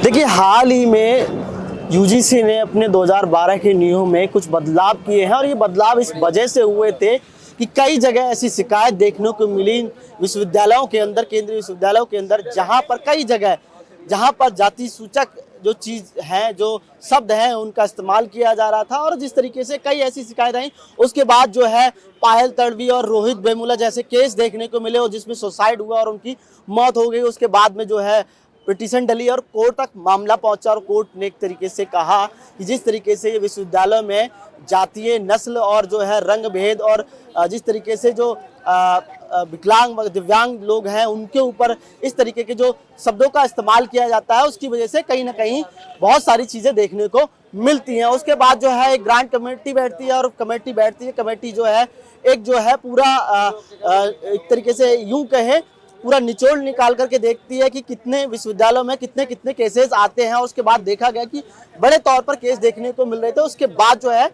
देखिए, हाल ही में यूजीसी ने अपने 2012 के नियमों में कुछ बदलाव किए हैं और ये बदलाव इस वजह से हुए थे कि कई जगह ऐसी शिकायत देखने को मिली विश्वविद्यालयों के अंदर, केंद्रीय विश्वविद्यालयों के अंदर, जहां पर कई जगह जहां पर जाति सूचक जो चीज़ है, जो शब्द हैं, उनका इस्तेमाल किया जा रहा था। और जिस तरीके से कई ऐसी शिकायत आई, उसके बाद जो है पायल तड़वी और रोहित वेमुला जैसे केस देखने को मिले और जिसमें सुसाइड हुआ और उनकी मौत हो गई। उसके बाद में जो है पिटीशन डली और कोर्ट तक मामला पहुंचा और कोर्ट ने एक तरीके से कहा कि जिस तरीके से ये विश्वविद्यालयों में जातीय, नस्ल और जो है रंग भेद और जिस तरीके से जो विकलांग दिव्यांग लोग हैं उनके ऊपर इस तरीके के जो शब्दों का इस्तेमाल किया जाता है, उसकी वजह से कहीं ना कहीं बहुत सारी चीज़ें देखने को मिलती हैं। उसके बाद जो है एक ग्रांट कमेटी बैठती है और कमेटी जो है एक जो है पूरा एक तरीके से यूं कहे पूरा निचोड़ निकाल करके देखती है कि कितने विश्वविद्यालयों में कितने कितने केसेस आते हैं। उसके बाद देखा गया कि बड़े तौर पर केस देखने को मिल रहे थे। उसके बाद जो है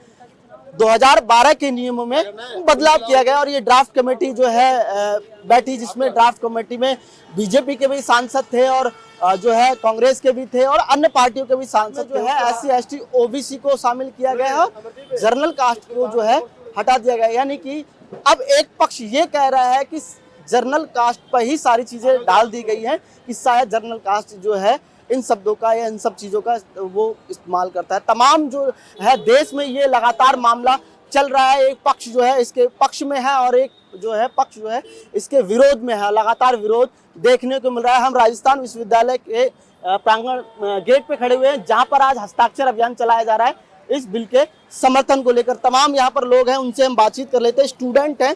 2012 के नियमों में बदलाव किया गया और ये ड्राफ्ट कमेटी जो है बैठी, जिसमें ड्राफ्ट कमेटी में बीजेपी के भी सांसद थे और जो है कांग्रेस के भी थे और अन्य पार्टियों के भी सांसद जो है SC ST OBC को शामिल किया गया है और जनरल कास्ट को जो है हटा दिया गया। यानी कि अब एक पक्ष ये कह रहा है कि जनरल कास्ट पर ही सारी चीज़ें डाल दी गई हैं कि शायद जनरल कास्ट जो है इन शब्दों का या इन सब चीज़ों का वो इस्तेमाल करता है। तमाम जो है देश में ये लगातार मामला चल रहा है। एक पक्ष जो है इसके पक्ष में है और एक जो है पक्ष जो है इसके विरोध में है। लगातार विरोध देखने को मिल रहा है। हम राजस्थान विश्वविद्यालय के प्रांगण गेट पे खड़े हुए हैं, जहाँ पर आज हस्ताक्षर अभियान चलाया जा रहा है इस बिल के समर्थन को लेकर। तमाम यहाँ पर लोग हैं, उनसे हम बातचीत कर लेते हैं। स्टूडेंट हैं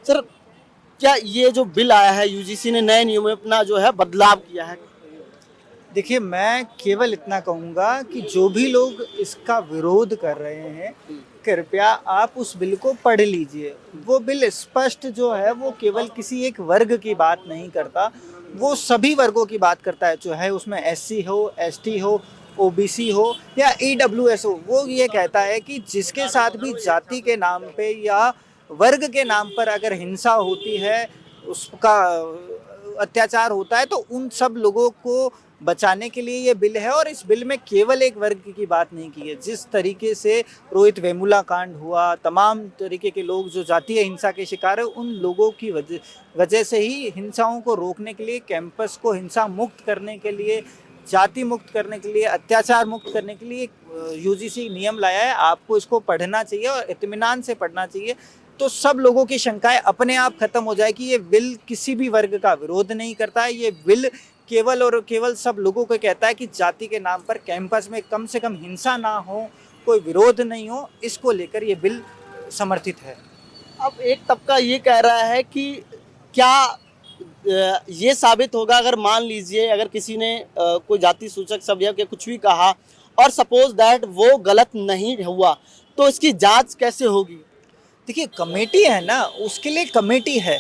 सर, क्या ये जो बिल आया है, यूजीसी ने नए नियमों में अपना जो है बदलाव किया है? देखिए, मैं केवल इतना कहूँगा कि जो भी लोग इसका विरोध कर रहे हैं, कृपया आप उस बिल को पढ़ लीजिए। वो बिल स्पष्ट जो है वो केवल किसी एक वर्ग की बात नहीं करता, वो सभी वर्गों की बात करता है, चाहे उसमें SC हो, ST हो, OBC हो या EWS हो। वो ये कहता है कि जिसके साथ भी जाति के नाम पे या वर्ग के नाम पर अगर हिंसा होती है, उसका अत्याचार होता है, तो उन सब लोगों को बचाने के लिए ये बिल है। और इस बिल में केवल एक वर्ग की बात नहीं की है। जिस तरीके से रोहित वेमुला कांड हुआ, तमाम तरीके के लोग जो जातीय हिंसा के शिकार है, उन लोगों की वजह से ही हिंसाओं को रोकने के लिए, कैंपस को हिंसा मुक्त करने के लिए, जाति मुक्त करने के लिए, अत्याचार मुक्त करने के लिए यूजीसी नियम लाया है। आपको इसको पढ़ना चाहिए और इत्मीनान से पढ़ना चाहिए, तो सब लोगों की शंकाएं अपने आप खत्म हो जाए कि ये बिल किसी भी वर्ग का विरोध नहीं करता है। ये बिल केवल और केवल सब लोगों को कहता है कि जाति के नाम पर कैंपस में कम से कम हिंसा ना हो, कोई विरोध नहीं हो। इसको लेकर ये बिल समर्थित है। अब एक तबका ये कह रहा है कि क्या ये साबित होगा, अगर मान लीजिए अगर किसी ने कोई जाति सूचक शब्द या कुछ भी कहा और सपोज दैट वो गलत नहीं हुआ, तो इसकी जांच कैसे होगी? देखिए, कमेटी है ना, उसके लिए कमेटी है।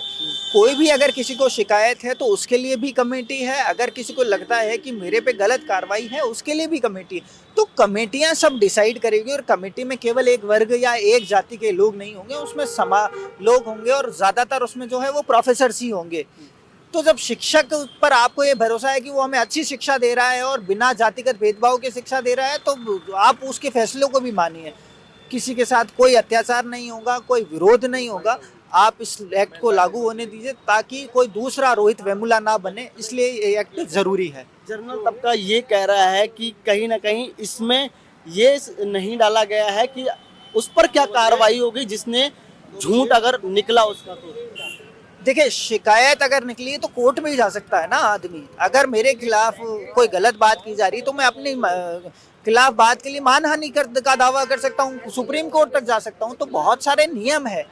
कोई भी अगर किसी को शिकायत है तो उसके लिए भी कमेटी है। अगर किसी को लगता है कि मेरे पे गलत कार्रवाई है, उसके लिए भी कमेटी है। तो कमेटियां सब डिसाइड करेगी और कमेटी में केवल एक वर्ग या एक जाति के लोग नहीं होंगे, उसमें लोग होंगे और ज़्यादातर उसमें जो है वो प्रोफेसर्स ही होंगे। तो जब शिक्षक पर आपको ये भरोसा है कि वो हमें अच्छी शिक्षा दे रहा है और बिना जातिगत भेदभाव के शिक्षा दे रहा है, तो आप उसके फैसलों को भी मानिए। किसी के साथ कोई अत्याचार नहीं होगा, कोई विरोध नहीं होगा। आप इस एक्ट को लागू होने दीजिए ताकि कोई दूसरा रोहित वेमुला ना बने, इसलिए ये एक्ट जरूरी है। जनरल तबका ये कह रहा है कि कहीं ना कहीं इसमें ये नहीं डाला गया है कि उस पर क्या कार्रवाई होगी जिसने झूठ अगर निकला उसका। तो देखिए, शिकायत अगर निकली है तो कोर्ट में ही जा सकता है ना आदमी। अगर मेरे खिलाफ कोई गलत बात की जा रही है तो मैं अपनी खिलाफ बात के लिए मानहानि का दावा कर सकता हूँ, सुप्रीम कोर्ट तक जा सकता हूँ। तो बहुत सारे नियम है।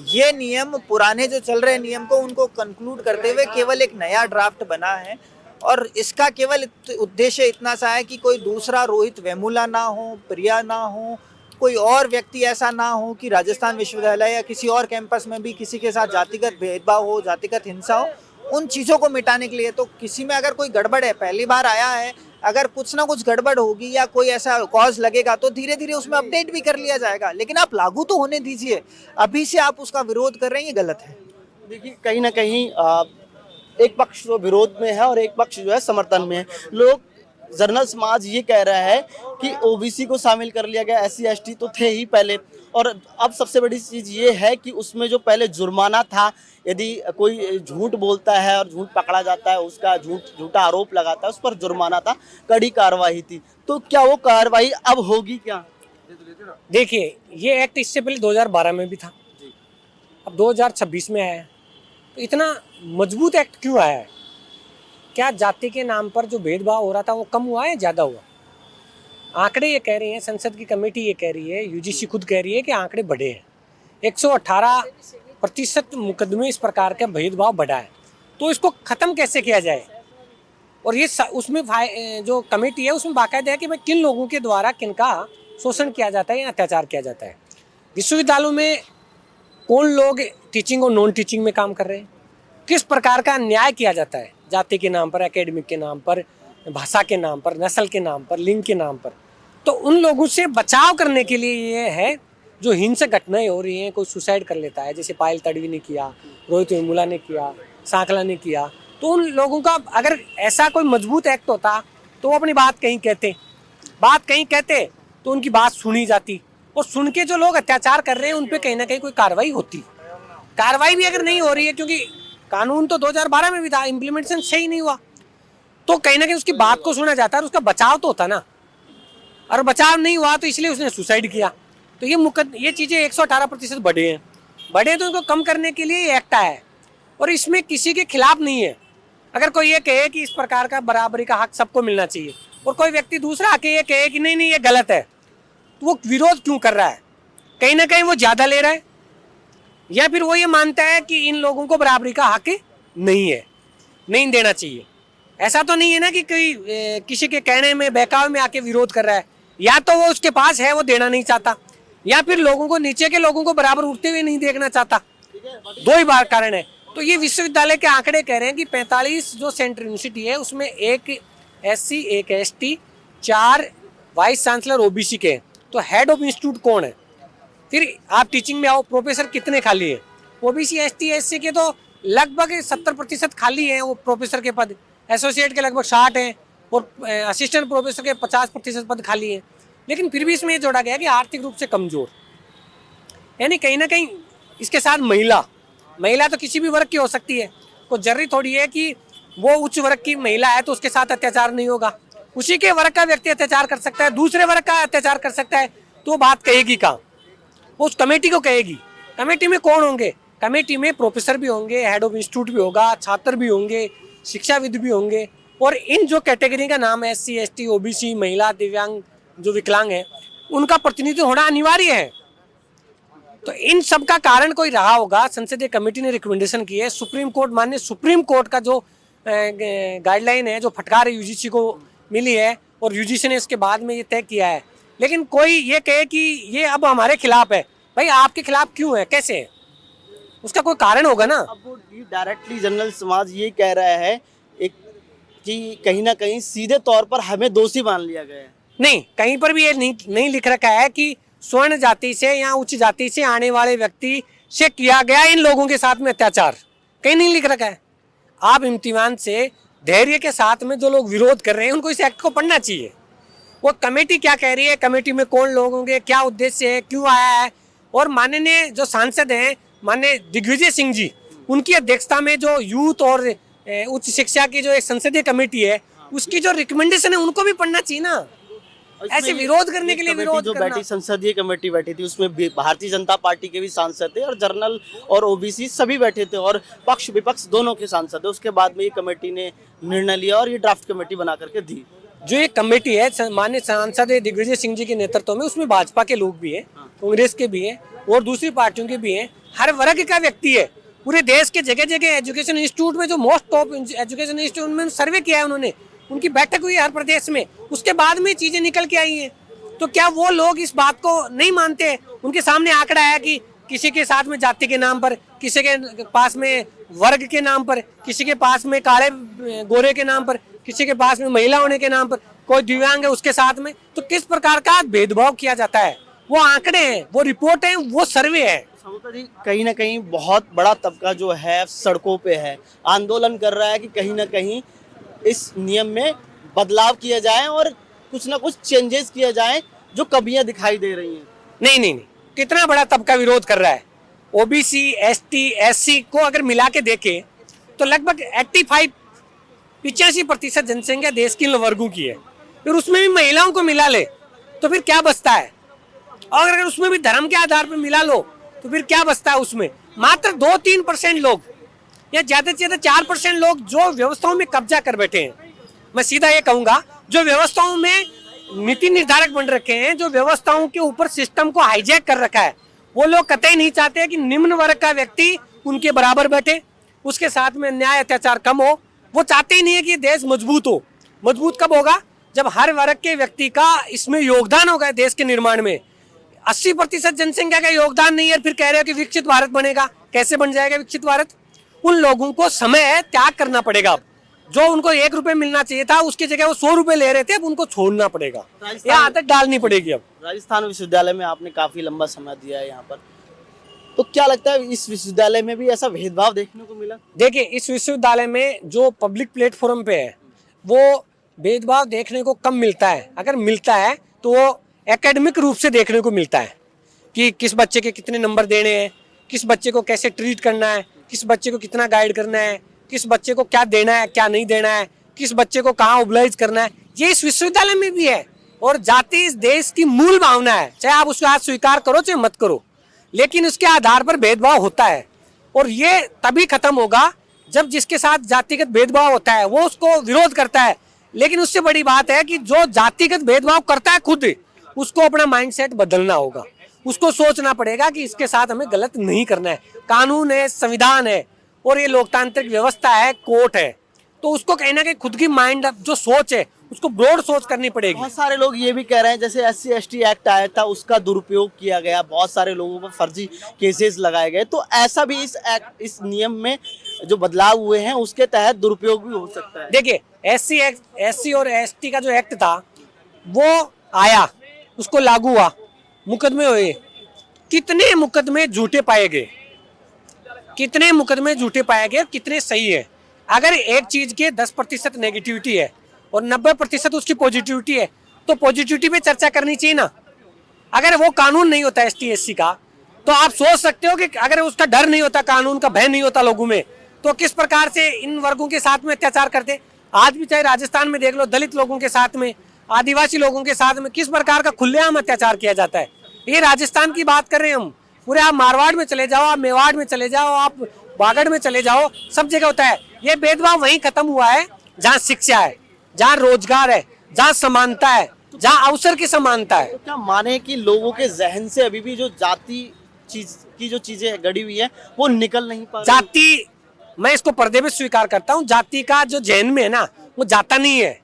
ये नियम पुराने जो चल रहे नियम को उनको कंक्लूड करते हुए केवल एक नया ड्राफ्ट बना है और इसका केवल उद्देश्य इतना सा है कि कोई दूसरा रोहित वेमुला ना हो, प्रिया ना हो, कोई और व्यक्ति ऐसा ना हो कि राजस्थान विश्वविद्यालय या किसी और कैंपस में भी किसी के साथ जातिगत भेदभाव हो, जातिगत हिंसा हो, उन चीज़ों को मिटाने के लिए। तो किसी में अगर कोई गड़बड़ है, पहली बार आया है, अगर कुछ ना कुछ गड़बड़ होगी या कोई ऐसा कॉज लगेगा तो धीरे धीरे उसमें अपडेट भी कर लिया जाएगा, लेकिन आप लागू तो होने दीजिए। अभी से आप उसका विरोध कर रहे हैं, ये गलत है। देखिए, कहीं ना कहीं एक पक्ष जो विरोध में है और एक पक्ष जो है समर्थन में है। लोग जर्नल समाज ये कह रहा है कि ओबीसी को शामिल कर लिया गया, एससी एसटी तो थे ही पहले, और अब सबसे बड़ी चीज़ ये है कि उसमें जो पहले जुर्माना था, यदि कोई झूठ बोलता है और झूठ पकड़ा जाता है, उसका झूठा आरोप लगाता है, उस पर जुर्माना था, कड़ी कार्रवाई थी। तो क्या वो कार्रवाई अब होगी क्या? देखिए, ये एक्ट इससे पहले 2012 में भी था, अब 2026 में आया है। तो इतना मजबूत एक्ट क्यों आया है? क्या जाति के नाम पर जो भेदभाव हो रहा था वो कम हुआ है, ज़्यादा हुआ? आंकड़े ये कह रहे हैं, संसद की कमेटी ये कह रही है, यूजीसी खुद कह रही है कि आंकड़े बढ़े हैं। 118% मुकदमे इस प्रकार का भेदभाव बढ़ा है। तो इसको ख़त्म कैसे किया जाए? और ये उसमें जो कमेटी है उसमें बाकायदा है कि भाई किन लोगों के द्वारा किनका शोषण किया जाता है या अत्याचार किया जाता है। विश्वविद्यालयों में कौन लोग टीचिंग और नॉन टीचिंग में काम कर रहे हैं, किस प्रकार का न्याय किया जाता है जाति के नाम पर, एकेडमिक के नाम पर, भाषा के नाम पर, नस्ल के नाम पर, लिंग के नाम पर। तो उन लोगों से बचाव करने के लिए ये है, जो हिंसक घटनाएं हो रही हैं, कोई सुसाइड कर लेता है, जैसे पायल तडवी ने किया, रोहित वेमुला ने किया, सांकला ने किया, तो उन लोगों का अगर ऐसा कोई मजबूत एक्ट होता तो वो अपनी बात कहीं कहते तो उनकी बात सुनी जाती, और सुन के जो लोग अत्याचार कर रहे हैं उन पे कहीं ना कहीं कोई कार्रवाई होती। कार्रवाई भी अगर नहीं हो रही है, क्योंकि कानून तो 2012 में भी था, इम्प्लीमेंटेशन सही नहीं हुआ, तो कहीं ना कहीं उसकी बात को सुना जाता है और उसका बचाव तो होता ना, और बचाव नहीं हुआ तो इसलिए उसने सुसाइड किया। तो ये चीज़ें 118% बढ़े हैं तो इनको कम करने के लिए ये एक्ट आया है, और इसमें किसी के खिलाफ नहीं है। अगर कोई ये कहे कि इस प्रकार का बराबरी का हक सबको मिलना चाहिए, और कोई व्यक्ति दूसरा आके ये कहे कि नहीं ये गलत है, तो वो विरोध क्यों कर रहा है? कहीं ना कहीं वो ज़्यादा ले रहा है, या फिर वो ये मानता है कि इन लोगों को बराबरी का हक नहीं है, नहीं देना चाहिए। ऐसा तो नहीं है ना कि कोई किसी के कहने में, बहकावे में आके विरोध कर रहा है। या तो वो उसके पास है, वो देना नहीं चाहता, या फिर लोगों को, नीचे के लोगों को बराबर उठते हुए नहीं देखना चाहता। दो ही बार कारण है। तो ये विश्वविद्यालय के आंकड़े कह रहे हैं कि 45 जो सेंट्रल यूनिवर्सिटी है उसमें एक एससी, एक एसटी, 4 वाइस चांसलर ओबीसी के। तो हेड ऑफ इंस्टीट्यूट कौन है? फिर आप टीचिंग में आओ, प्रोफेसर कितने खाली है? ओबीसी, एसटी, एससी के तो लगभग 70% खाली हैं वो प्रोफेसर के पद, एसोसिएट के लगभग 60 हैं, और असिस्टेंट प्रोफेसर के 50% पद खाली हैं। लेकिन फिर भी इसमें ये जोड़ा गया कि आर्थिक रूप से कमजोर, यानी कहीं ना कहीं इसके साथ महिला तो किसी भी वर्ग की हो सकती है, कोई जरूरी थोड़ी है कि वो उच्च वर्ग की महिला है तो उसके साथ अत्याचार नहीं होगा। उसी के वर्ग का व्यक्ति अत्याचार कर सकता है, दूसरे वर्ग का अत्याचार कर सकता है, तो वो बात कहेगी कहाँ? वो उस कमेटी को कहेगी। कमेटी में कौन होंगे? कमेटी में प्रोफेसर भी होंगे, हेड ऑफ इंस्टीट्यूट भी होगा, छात्र भी होंगे, शिक्षाविद भी होंगे, और इन जो कैटेगरी का नाम है एससी, एसटी, ओबीसी, महिला, दिव्यांग, जो विकलांग है, उनका प्रतिनिधित्व होना अनिवार्य है। तो इन सब का कारण कोई रहा होगा। संसदीय कमेटी ने रिकमेंडेशन की है, सुप्रीम कोर्ट, माननीय सुप्रीम कोर्ट का जो गाइडलाइन है, जो फटकार यूजीसी को मिली है, और यूजीसी ने इसके बाद में ये तय किया है। लेकिन कोई ये कहे कि ये अब हमारे खिलाफ है, भाई आपके खिलाफ क्यों है, कैसे है? उसका कोई कारण होगा ना। अब वो डायरेक्टली जनरल समाज ये कह रहा है एक कि कहीं ना कहीं सीधे तौर पर हमें दोषी मान लिया गया है। नहीं, कहीं पर भी ये नहीं लिख रखा है कि स्वर्ण जाति से या उच्च जाति से आने वाले व्यक्ति से किया गया इन लोगों के साथ में अत्याचार, कहीं नहीं लिख रखा है। आप इम्तिहान से धैर्य के साथ में जो लोग विरोध कर रहे हैं उनको इस एक्ट को पढ़ना चाहिए। वो कमेटी क्या कह रही है, कमेटी में कौन लोग होंगे, क्या उद्देश्य है, क्यों आया है, और माननीय जो सांसद हैं माननीय दिग्विजय सिंह जी, उनकी अध्यक्षता में जो यूथ और उच्च शिक्षा की जो एक संसदीय कमेटी है, उसकी जो रिकमेंडेशन है उनको भी पढ़ना चाहिए ना। ऐसे विरोध करने के लिए विरोध जो करना। बैठी संसदीय कमेटी बैठी थी उसमें भारतीय जनता पार्टी के भी सांसद थे, और जर्नल और ओबीसी सभी बैठे थे, और पक्ष विपक्ष दोनों के सांसद थे। उसके बाद में ये कमेटी ने निर्णय लिया और ये ड्राफ्ट कमेटी बना करके दी। जो ये कमेटी है माननीय सांसद दिग्विजय सिंह जी के नेतृत्व में, उसमें भाजपा के लोग भी हैं, कांग्रेस के भी हैं, और दूसरी पार्टियों के भी हैं, हर वर्ग का व्यक्ति है। पूरे देश के जगह जगह एजुकेशन इंस्टीट्यूट में, जो मोस्ट टॉप एजुकेशन इंस्टीट्यूट में सर्वे किया है उन्होंने, उनकी बैठक हुई हर प्रदेश में, उसके बाद में चीजें निकल के आई हैं। तो क्या वो लोग इस बात को नहीं मानते? उनके सामने आंकड़ा है कि किसी के साथ में जाति के नाम पर, किसी के पास में वर्ग के नाम पर, किसी के पास में काले गोरे के नाम पर, किसी के पास में महिला होने के नाम पर, कोई दिव्यांग है उसके साथ में, तो किस प्रकार का भेदभाव किया जाता है? वो आंकड़े हैं, वो रिपोर्ट है, वो सर्वे है। कहीं ना कहीं बहुत बड़ा तबका जो है सड़कों पे है, आंदोलन कर रहा है कि कहीं ना कहीं इस नियम में बदलाव किया जाए और कुछ ना कुछ चेंजेस किया जाए जो कमियां दिखाई दे रही हैं। नहीं नहीं नहीं, कितना बड़ा तबका विरोध कर रहा है। ओबीसी, एसटी, एससी को अगर मिला के देखे तो लगभग 85% जनसंख्या देश की इन वर्गों की है। फिर उसमें भी महिलाओं को मिला ले तो फिर क्या बचता है? और अगर उसमें भी धर्म के आधार पर मिला लो तो फिर क्या बचता है? उसमें मात्र 2-3% लोग या ज्यादा से ज्यादा 4% लोग जो व्यवस्थाओं में कब्जा कर बैठे हैं। मैं सीधा ये कहूंगा, जो व्यवस्थाओं में नीति निर्धारक बन रखे हैं, जो व्यवस्थाओं के ऊपर सिस्टम को हाईजैक कर रखा है, वो लोग कतई नहीं चाहते कि निम्न वर्ग का व्यक्ति उनके बराबर बैठे, उसके साथ में अन्याय अत्याचार कम हो। वो चाहते ही नहीं है कि देश मजबूत हो। मजबूत कब होगा? जब हर वर्ग के व्यक्ति का इसमें योगदान होगा देश के निर्माण में। 80% जनसंख्या का योगदान नहीं है, फिर कह रहे हो कि विकसित भारत बनेगा। कैसे बन जाएगा विकसित भारत? उन लोगों को समय त्याग करना पड़ेगा। अब जो उनको 1 रुपए मिलना चाहिए था उसकी जगह वो 100 रुपए ले रहे थे, अब उनको छोड़ना पड़ेगा। ये आदत डालनी पड़ेगी। अब राजस्थान विश्वविद्यालय में आपने काफी लंबा समय दिया है यहाँ पर, तो क्या लगता है इस विश्वविद्यालय में भी ऐसा भेदभाव देखने को मिला? देखिए, इस विश्वविद्यालय में जो पब्लिक प्लेटफॉर्म पे है वो भेदभाव देखने को कम मिलता है। अगर मिलता है तो वो एकेडमिक रूप से देखने को मिलता है कि किस बच्चे के कितने नंबर देने हैं, किस बच्चे को कैसे ट्रीट करना है, किस बच्चे को कितना गाइड करना है, किस बच्चे को क्या देना है क्या नहीं देना है, किस बच्चे को कहाँ ओबलाइज करना है। ये इस विश्वविद्यालय में भी है। और जाति इस देश की मूल भावना है, चाहे आप उसको आज स्वीकार करो चाहे मत करो, लेकिन उसके आधार पर भेदभाव होता है। और ये तभी खत्म होगा जब जिसके साथ जातिगत भेदभाव होता है वो उसको विरोध करता है। लेकिन उससे बड़ी बात है कि जो जातिगत भेदभाव करता है खुद, उसको अपना माइंडसेट बदलना होगा। उसको सोचना पड़ेगा कि इसके साथ हमें गलत नहीं करना है। कानून है, संविधान है और ये लोकतांत्रिक व्यवस्था है, कोर्ट है, तो उसको कहीं ना कहीं खुद की माइंड जो सोच है उसको ब्रॉड सोच करनी पड़ेगी। बहुत सारे लोग ये भी कह रहे हैं जैसे SC/ST एक्ट आया था उसका दुरुपयोग किया गया, बहुत सारे लोगों पर फर्जी केसेस लगाए गए, तो ऐसा भी इस नियम में जो बदलाव हुए हैं उसके तहत दुरुपयोग भी हो सकता है। देखिए, SC और ST का जो एक्ट था वो आया, उसको लागू हुआ, मुकदमे हुए, कितने मुकदमे झूठे पाए गए, कितने मुकदमे झूठे पाए गए, कितने सही है। अगर एक चीज के 10% नेगेटिविटी है और 90% उसकी पॉजिटिविटी है तो पॉजिटिविटी पे चर्चा करनी चाहिए ना। अगर वो कानून नहीं होता ST/SC का तो आप सोच सकते हो कि अगर उसका डर नहीं होता, कानून का भय नहीं होता लोगों में, तो किस प्रकार से इन वर्गों के साथ में अत्याचार करते। आज भी चाहे राजस्थान में देख लो, दलित लोगों के साथ में, आदिवासी लोगों के साथ में किस प्रकार का खुलेआम अत्याचार किया जाता है। ये राजस्थान की बात कर रहे हैं हम। पूरे आप मारवाड़ में चले जाओ, आप मेवाड़ में चले जाओ, आप बागड़ में चले जाओ, सब जगह होता है। ये भेदभाव वहीं खत्म हुआ है जहाँ शिक्षा है, जहाँ रोजगार है, जहाँ समानता है, जहाँ अवसर की समानता है। तो क्या माने कि लोगों के जहन से अभी भी जो जाति चीज की जो चीजें गड़ी हुई है वो निकल नहीं पा रही? जाति, मैं इसको पर्दे में स्वीकार करता हूँ। जाति का जो जहन में है ना वो जाता नहीं है।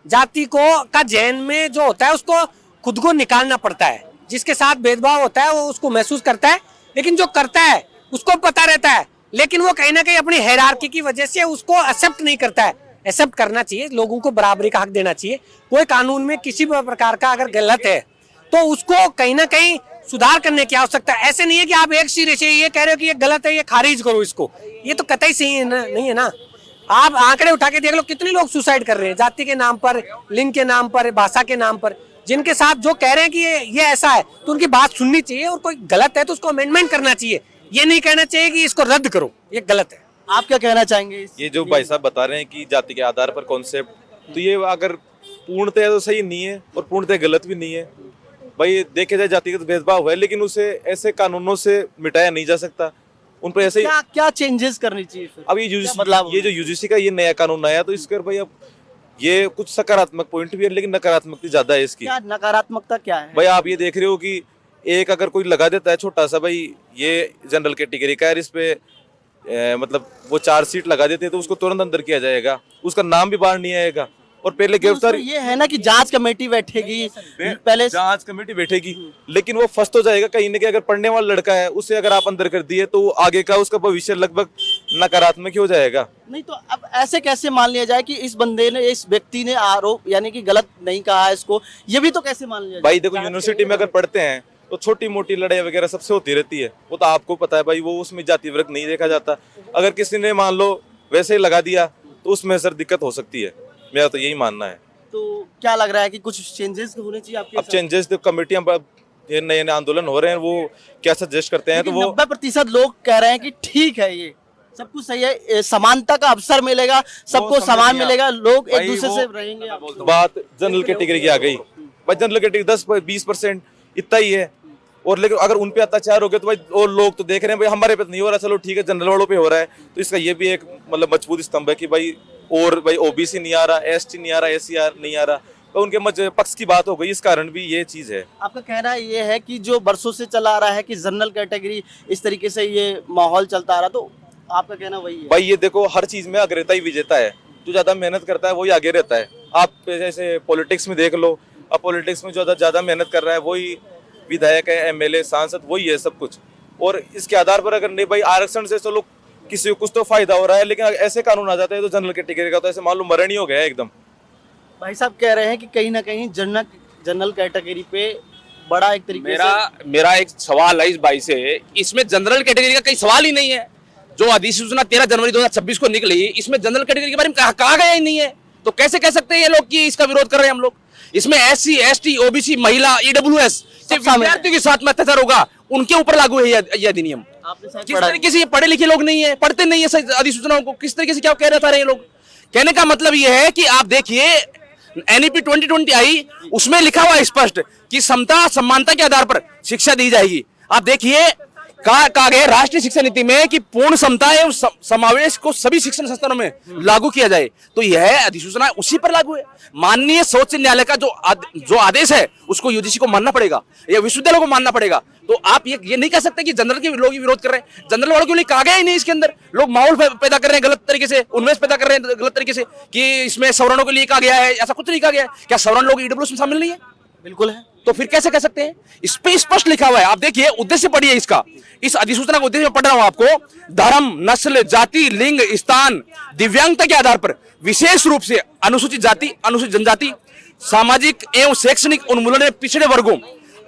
जाति को का जहन में जो होता है उसको खुद को निकालना पड़ता है। जिसके साथ भेदभाव होता है वो उसको महसूस करता है, लेकिन जो करता है उसको पता रहता है, लेकिन वो कहीं ना कहीं अपनी हायरार्की की वजह से उसको एक्सेप्ट नहीं करता है। एक्सेप्ट करना चाहिए, लोगों को बराबरी का हक देना चाहिए। कोई कानून में किसी भी प्रकार का अगर गलत है तो उसको कहीं ना कहीं सुधार करने की आवश्यकता है। ऐसे नहीं है कि आप एक सिरे से ये कह रहे हो कि ये गलत है, ये खारिज करो इसको, ये तो कतई सही है ना, नहीं है ना। आप आंकड़े उठा के देख लो कितने लोग सुसाइड कर रहे हैं, जाति के नाम पर, लिंग के नाम पर, भाषा के नाम पर। जिनके साथ जो कह रहे हैं कि ये ऐसा है तो उनकी बात सुननी चाहिए, और कोई गलत है तो उसको अमेंडमेंट करना चाहिए। ये नहीं कहना चाहिए कि इसको रद्द करो, ये गलत है। आप क्या कहना चाहेंगे? ये जो भाई साहब बता रहे हैं कि जाति के आधार पर कॉन्सेप्ट, तो ये अगर पूर्णतः तो सही नहीं है और पूर्णतः गलत भी नहीं है। भाई देखे जाए जातिगत भेदभाव है, लेकिन उसे ऐसे कानूनों से मिटाया नहीं जा सकता। उन पर ऐसे क्या क्या चेंजेस करनी चाहिए फिर? अब ये जो यूजीसी का ये नया कानून आया तो इसके भाई अब ये कुछ सकारात्मक पॉइंट भी है, लेकिन नकारात्मकता ज्यादा है इसकी। क्या नकारात्मकता क्या है? भाई आप ये देख रहे हो कि एक अगर कोई लगा देता है छोटा सा, भाई ये जनरल कैटेगरी का है, इस पे मतलब वो 4 सीट लगा देते हैं तो उसको तुरंत अंदर किया जाएगा, उसका नाम भी बाहर नहीं आएगा। और पहले गिरफ्तार ये है ना कि जांच कमेटी बैठेगी, पहले जांच कमेटी बैठेगी, लेकिन वो फंस तो जाएगा कहीं ना कहीं। अगर पढ़ने वाला लड़का है उसे अगर आप अंदर कर दिए तो आगे का उसका भविष्य लगभग नकारात्मक ही हो जाएगा। नहीं तो अब ऐसे कैसे मान लिया जाए कि इस बंदे ने, इस व्यक्ति ने आरोप यानी कि गलत नहीं कहा है इसको, ये भी तो कैसे मान लिया जाए? भाई देखो, यूनिवर्सिटी में अगर पढ़ते हैं तो छोटी मोटी लड़ाई वगैरह सबसे होती रहती है, वो तो आपको पता है भाई, वो उसमें जाति वर्ग नहीं देखा जाता। अगर किसी ने मान लो वैसे ही लगा दिया तो उसमें सर दिक्कत हो सकती है, मेरा तो यही मानना है। तो क्या लग रहा है कि कुछ चेंजेस होने चाहिए आपके अब चेंजेस तो कमेटियां ये नए नए आंदोलन हो रहे हैं, वो क्या सजेस्ट करते हैं तो वो 90% लोग कह रहे हैं कि ठीक है, ये सब कुछ सही है, समानता का अवसर मिलेगा, सबको समझ समान नहीं मिलेगा, लोग एक भाई दूसरे वो से रहेंगे। बात जनरल कैटेगरी की आ गई भाई, जनरल कैटेगरी 10-20% इतना ही है। और लेकिन अगर उन पे अत्याचार हो गया तो भाई और लोग तो देख रहे हैं भाई हमारे पे तो नहीं हो रहा, चलो ठीक है जनरल वालों पे हो रहा है, तो इसका ये भी एक मतलब मजबूत स्तंभ है कि भाई और भाई ओबीसी नहीं आ रहा, एसटी नहीं आ रहा, एससी नहीं आ रहा, तो उनके पक्ष की बात हो गई, इस कारण भी ये चीज है। आपका कहना ये है कि जो बरसों से चला आ रहा है कि जनरल कैटेगरी इस तरीके से ये माहौल चलता आ रहा, तो आपका कहना वही है? भाई ये देखो हर चीज में अग्रता ही विजेता है, जो ज्यादा मेहनत करता है वही आगे रहता है। आप जैसे पॉलिटिक्स में देख लो, अब पॉलिटिक्स में जो ज्यादा मेहनत कर रहा है वही विधायक है, एमएलए, सांसद, वही है सब कुछ। और इसके आधार पर अगर नहीं भाई आरक्षण से चलो किसी को कुछ तो फायदा हो रहा है, लेकिन ऐसे कानून आ जाता है तो जनरल कैटेगरी का तो ऐसे मालूम मरण ही हो गया है एकदम। भाई साहब कह रहे हैं कि कहीं ना कहीं जनरल कैटेगरी पे बड़ा एक तरीके मेरा एक सवाल है इस भाई से, इसमें जनरल कैटेगरी का कोई सवाल ही नहीं है। जो अधिसूचना 13 जनवरी 2026 को निकली, इसमें जनरल कैटेगरी के बारे में कहा गया ही नहीं है, तो कैसे कह सकते हैं ये लोग कि इसका विरोध कर रहे हैं हम लोग? इसमें एससी, एसटी, ओबीसी, महिला, ईडब्ल्यूएस विद्यार्थियों के साथ में अत्याचार होगा, उनके ऊपर लागू है ये अधिनियम। किस तरीके से ये पढ़े लिखे लोग नहीं है, पढ़ते नहीं है अधिसूचनाओं को, किस तरीके से क्या कह रहे हैं लोग? कहने का मतलब ये है कि आप देखिए एनईपी 2020 आई, उसमें लिखा हुआ स्पष्ट कि समता समानता के आधार पर शिक्षा दी जाएगी। आप देखिए कहा गया राष्ट्रीय शिक्षा नीति में कि पूर्ण समता एवं समावेश को सभी शिक्षण संस्थानों में लागू किया जाए, तो यह अधिसूचना उसी पर लागू है। माननीय सर्वोच्च न्यायालय का जो आदेश है उसको यूजीसी को मानना पड़ेगा या विश्वविद्यालय को मानना पड़ेगा। तो आप ये नहीं कह सकते कि जनरल के लोग विरोध कर रहे हैं, जनरल वालों के लिए कहा गया ही नहीं। इसके अंदर लोग माहौल पैदा कर रहे हैं गलत तरीके से, उन्मेष पैदा कर रहे हैं गलत तरीके से कि इसमें सवर्णों के लिए कहा गया है, ऐसा कुछ नहीं कहा गया है। क्या सवर्ण लोग ईडब्ल्यूएस में शामिल नहीं है? बिल्कुल है। तो फिर कैसे कह सकते हैं? इस पे स्पष्ट लिखा हुआ है, आप देखिए उद्देश्य पढ़िए इसका, इस अधिसूचना का उद्देश्य पढ़ रहा हूं आपको। धर्म, नस्ल, जाति, लिंग, स्थान, दिव्यांगता के आधार पर विशेष रूप से अनुसूचित जाति, अनुसूचित जनजाति, सामाजिक एवं शैक्षणिक उन्मूलन में पिछड़े वर्गों,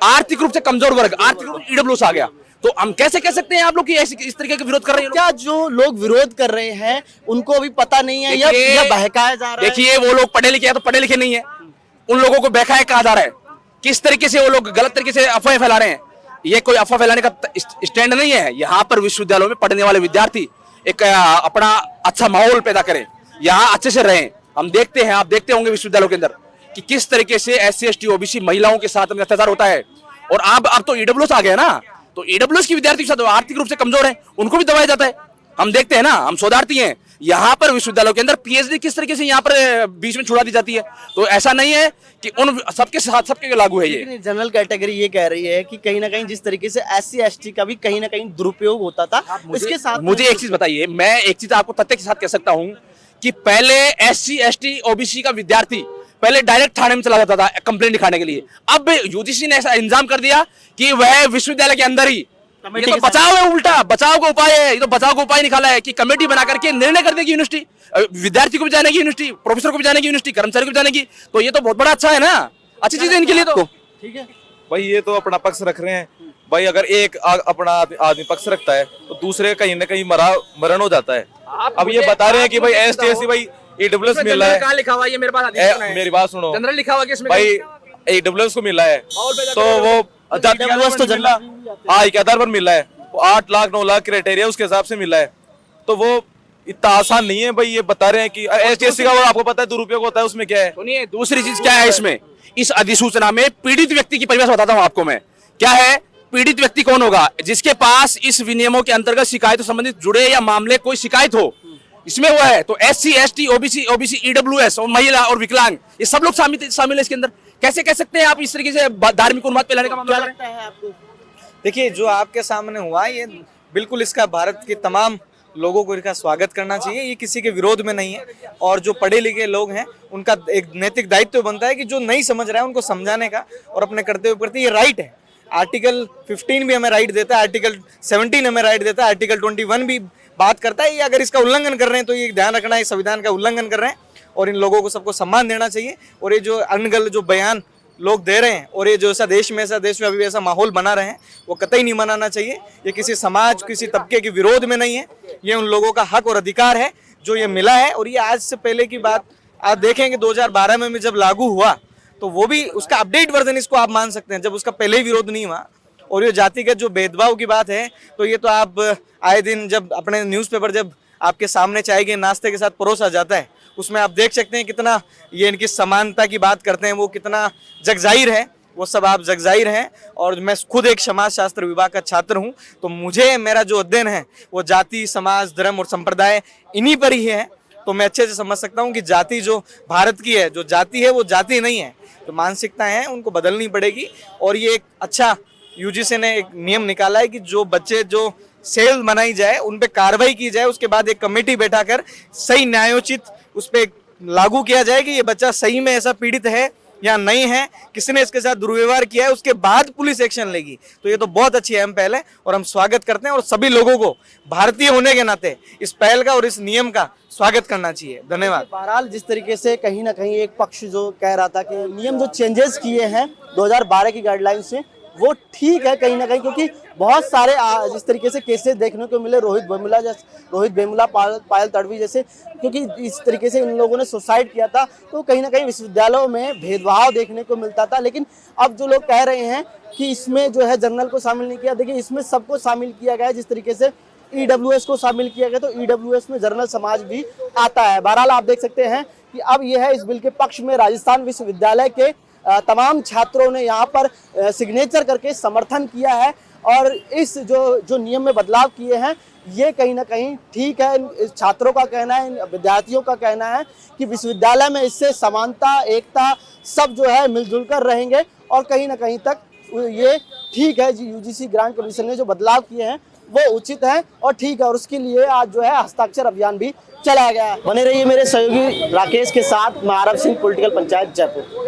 आर्थिक रूप से कमजोर वर्ग, आर्थिक रूप से ईडब्ल्यूएस आ गया। तो हम कैसे कह सकते हैं आप लोग कि इस तरीके का विरोध कर रहे हैं? क्या जो लोग विरोध कर रहे हैं उनको अभी पता नहीं है या बहकाया जा रहा है? देखिए वो लोग पढ़े लिखे हैं तो पढ़े लिखे नहीं है, उन लोगों को बहकाया कहा जा रहा है। किस तरीके से वो लोग गलत तरीके से अफवाहें फैला रहे हैं, ये कोई अफवाह फैलाने का स्टैंड नहीं है। यहाँ पर विश्वविद्यालयों में पढ़ने वाले विद्यार्थी एक अपना अच्छा माहौल पैदा करें, यहाँ अच्छे से रहें। हम देखते हैं, आप देखते होंगे विश्वविद्यालयों के अंदर कि किस तरीके से एससी, एसटी, ओबीसी महिलाओं के साथ में अत्याचार होता है। और अब तो ईडब्ल्यूएस आ गया ना, तो ईडब्ल्यूएस की विद्यार्थी के साथ आर्थिक रूप से कमजोर है, उनको भी दबाया जाता है। हम देखते हैं ना, हम शोधार्थी हैं, यहाँ पर विश्वविद्यालयों के अंदर पीएचडी किस तरीके से यहाँ पर बीच में छुड़ा दी जाती है। तो ऐसा नहीं है कि उन सबके साथ सबके लागू है ये। जनरल कैटेगरी ये कह रही है कि कहीं ना कहीं जिस तरीके से एससी, एसटी का भी कहीं ना कहीं दुरुपयोग होता था, उसके साथ मुझे एक चीज बताइए, मैं एक चीज आपको तथ्य के साथ कह सकता हूँ कि पहले एससी, एसटी, ओबीसी का विद्यार्थी पहले डायरेक्ट थाने में चला जाता था कंप्लेंट दिखाने के लिए। अब यूजीसी ने ऐसा इंतजाम कर दिया कि वह विश्वविद्यालय के अंदर ही, ये तो बचाव है, उल्टा बचाव का उपाय है। ये तो बचाव का उपाय निकाला है कि कमेटी बना करके निर्णय कर देगी यूनिवर्सिटी, विद्यार्थी को भी जाने की यूनिवर्सिटी, प्रोफेसर को भी जाने की यूनिवर्सिटी, कर्मचारी को भी जाने की। तो ये तो बहुत बड़ा अच्छा है ना, अच्छी चीज है इनके लिए। तो ठीक है भाई ये तो अपना पक्ष रख रहे हैं भाई, अगर एक अपना आदमी पक्ष रखता है तो दूसरे कहीं ना कहीं मरण हो जाता है। अब ये बता रहे हैं कि भाई एसटी, एससी भाई ईडब्ल्यूएस मिल रहा है, कहाँ लिखा हुआ है? ये मेरे पास मेरी बात सुनो, जनरल लिखा हुआ है इसमें भाई ईडब्ल्यूएस को मिला है तो वो EWS तो मिला, हाँ के आधार पर मिला है, 8 लाख 9 लाख क्राइटेरिया उसके हिसाब से मिला है। तो वो इतना आसान नहीं है भाई, ये बता रहे हैं कि एसटी का वो आपको पता है दुरुपयोग होता है, उसमें क्या है? सुनिए, दूसरी चीज क्या है इसमें, इस अधिसूचना में पीड़ित व्यक्ति की परिभाषा बताता हूं आपको मैं। क्या है पीड़ित व्यक्ति? कौन होगा? जिसके पास इस विनियमों के अंतर्गत शिकायतों संबंधित जुड़े या मामले कोई शिकायत हो, इसमें हुआ है। तो एससी, एसटी, ओबीसी, ईडब्ल्यूएस और महिला और विकलांग, ये सब लोग शामिल है इसके अंदर। कैसे कह सकते हैं आप इस तरीके से धार्मिक उन्माद फैलाने का मामला? क्या लगता है आपको? देखिए जो आपके सामने हुआ ये बिल्कुल इसका भारत के तमाम लोगों को इसका स्वागत करना चाहिए, ये किसी के विरोध में नहीं है। और जो पढ़े लिखे लोग हैं उनका एक नैतिक दायित्व बनता है कि जो नहीं समझ रहा है उनको समझाने का और अपने कर्तव्य प्रति, ये राइट है। आर्टिकल 15 भी हमें राइट देता है, आर्टिकल 17 हमें राइट देता है, आर्टिकल 21 भी बात करता है। ये अगर इसका उल्लंघन कर रहे हैं तो ये ध्यान रखना है, संविधान का उल्लंघन कर रहे हैं और इन लोगों को सबको सम्मान देना चाहिए। और ये जो अनगल जो बयान लोग दे रहे हैं और ये जो ऐसा देश में अभी ऐसा माहौल बना रहे हैं, वो कतई नहीं मनाना चाहिए। ये किसी समाज, किसी तबके के विरोध में नहीं है, ये उन लोगों का हक और अधिकार है जो ये मिला है। और ये आज से पहले की बात, आप देखेंगे 2012 में जब लागू हुआ तो वो भी उसका अपडेट वर्जन इसको आप मान सकते हैं, जब उसका पहले ही विरोध नहीं हुआ। और ये जातिगत जो भेदभाव की बात है तो ये तो आप आए दिन जब अपने न्यूज़पेपर जब आपके सामने चाय के नाश्ते के साथ परोसा जाता है उसमें आप देख सकते हैं कितना ये इनकी समानता की बात करते हैं, वो कितना जगजाहिर है, वो सब आप जगजाहिर हैं। और मैं खुद एक समाज शास्त्र विभाग का छात्र हूँ, तो मुझे मेरा जो अध्ययन है वो जाति, समाज, धर्म और संप्रदाय इन्हीं पर ही है। तो मैं अच्छे से समझ सकता हूँ कि जाति जो भारत की है, जो जाति है वो जाति नहीं है, जो मानसिकता है उनको बदलनी पड़ेगी। और ये एक अच्छा यूजीसी ने एक नियम निकाला है कि जो बच्चे जो सेल बनाई जाए उन पे कार्रवाई की जाए, उसके बाद एक कमेटी बैठाकर सही न्यायोचित उस पर लागू किया जाए कि ये बच्चा सही में ऐसा पीड़ित है या नहीं है, किसी ने इसके साथ दुर्व्यवहार किया है, उसके बाद पुलिस एक्शन लेगी। तो ये तो बहुत अच्छी अहम पहल है और हम स्वागत करते हैं और सभी लोगों को भारतीय होने के नाते इस पहल का और इस नियम का स्वागत करना चाहिए। धन्यवाद। बहरहाल जिस तरीके से कहीं ना कहीं एक पक्ष जो कह रहा था कि नियम जो चेंजेस किए हैं 2012 की गाइडलाइन से वो ठीक है कहीं ना कहीं, क्योंकि बहुत सारे जिस तरीके से केसेस देखने को मिले रोहित वेमुला, पायल तड़वी जैसे, क्योंकि इस तरीके से इन लोगों ने सुसाइड किया था तो कहीं ना कहीं विश्वविद्यालयों में भेदभाव देखने को मिलता था। लेकिन अब जो लोग कह रहे हैं कि इसमें जो है जनरल को शामिल नहीं किया, देखिए इसमें सबको शामिल किया गया है। जिस तरीके से EWS को शामिल किया गया तो EWS में जनरल समाज भी आता है। बहरहाल आप देख सकते हैं कि अब यह है इस बिल के पक्ष में राजस्थान विश्वविद्यालय के तमाम छात्रों ने यहाँ पर सिग्नेचर करके समर्थन किया है और इस जो नियम में बदलाव किए हैं ये कहीं ना कहीं ठीक है। छात्रों का कहना है, विद्यार्थियों का कहना है कि विश्वविद्यालय में इससे समानता, एकता सब जो है मिलजुल कर रहेंगे और कहीं ना कहीं तक ये ठीक है। यूजीसी ग्रांट कमीशन ने जो बदलाव किए हैं वो उचित है और ठीक है और उसके लिए आज जो है हस्ताक्षर अभियान भी चलाया गया है। बने रहिए मेरे सहयोगी राकेश के साथ। मैं आरव सिंह, पॉलिटिकल पंचायत, जयपुर।